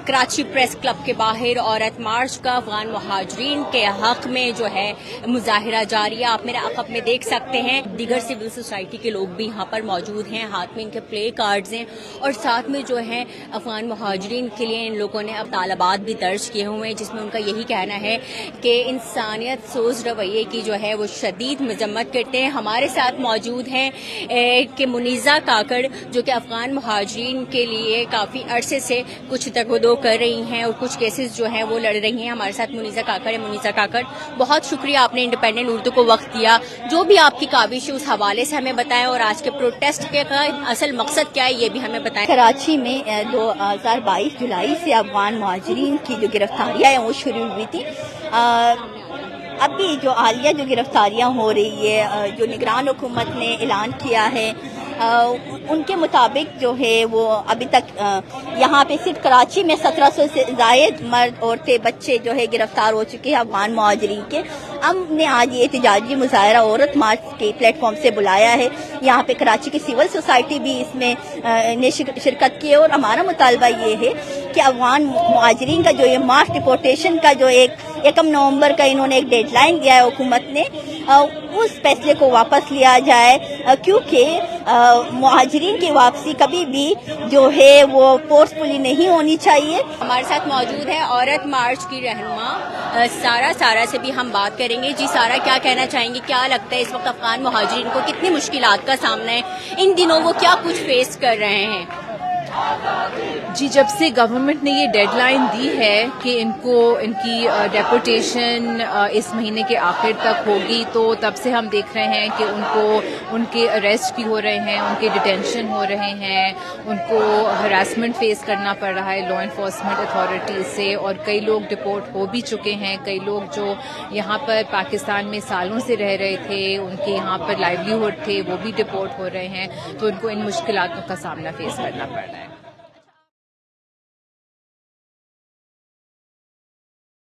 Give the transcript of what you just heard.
Karachi press club के बाहर औरत मार्च का अफगान मुहाजिरीन के हक में जो है मुजाहिरा जारी है। आप मेरे अक़ब में देख सकते हैं दीगर सिविल सोसाइटी के लोग भी यहाँ पर मौजूद हैं, हाथ में इनके प्ले कार्ड्स हैं और साथ में जो है अफगान मुहाजिरीन के लिए इन लोगों ने अब तालबात भी दर्ज किए हुए हैं, जिसमें उनका यही कहना है कि इंसानियत सोच रवैये की जो है वो शदीद मजम्मत करते हैं। हमारे साथ मौजूद हैं कि मुनीज़ा काकड़ जो कि अफगान मुहाजिरीन के लिए काफ़ी अरसे से कुछ तगदो कर रही हैं और कुछ केसेस जो हैं वो लड़ रही हैं। हमारे साथ मुनीज़ा काकड़ है। मुनीज़ा काकड़, बहुत शुक्रिया आपने इंडिपेंडेंट उर्दू को वक्त दिया, जो भी आपकी काविश है उस हवाले से हमें बताएं और आज के प्रोटेस्ट के का असल मकसद क्या है ये भी हमें बताएं। कराची में 2022 जुलाई से अफगान मुहाजिरीन की जो गिरफ्तारियाँ हैं वो शुरू हुई थी। अभी जो हालिया जो गिरफ्तारियाँ हो रही है, जो निगरान हुकूमत ने ऐलान किया है, उनके मुताबिक जो है वो अभी तक यहाँ पे सिर्फ कराची में 1700 से ज़ायद मर्द, औरतें, बच्चे जो है गिरफ्तार हो चुके हैं अफगान मुहाजिरीन के। हमने आज ये एहतजाजी मुजाहरा औरत मार्च के प्लेटफॉर्म से बुलाया है। यहाँ पे कराची की सिविल सोसाइटी भी इसमें ने शिरकत की है और हमारा मुतालबा ये है कि अफगान मुहाजिरीन का जो ये मास डिपोर्टेशन का जो 1 नवंबर का इन्होंने एक डेडलाइन दिया है हुकूमत ने, उस फैसले को वापस लिया जाए, क्योंकि मुहाजिरीन की वापसी कभी भी जो है वो फोर्सफुली नहीं होनी चाहिए। हमारे साथ मौजूद है औरत मार्च की रहनुमा सारा से भी हम बात करेंगे। जी सारा, क्या कहना चाहेंगी, क्या लगता है इस वक्त अफगान मुहाजिरीन को कितनी मुश्किलात का सामना है, इन दिनों वो क्या कुछ फेस कर रहे हैं? जी, जब से गवर्नमेंट ने ये डेडलाइन दी है कि इनकी डेपोटेशन इस महीने के आखिर तक होगी, तो तब से हम देख रहे हैं कि उनके अरेस्ट भी हो रहे हैं, उनके डिटेंशन हो रहे हैं, उनको हरासमेंट फेस करना पड़ रहा है लॉ इन्फोर्समेंट अथॉरिटीज से, और कई लोग डिपोर्ट हो भी चुके हैं। कई लोग जो यहाँ पर पाकिस्तान में सालों से रह रहे थे, उनके यहाँ पर लाइवलीहुड थे, वो भी डिपोर्ट हो रहे हैं, तो उनको इन मुश्किलातों का सामना फेस करना पड़ रहा है।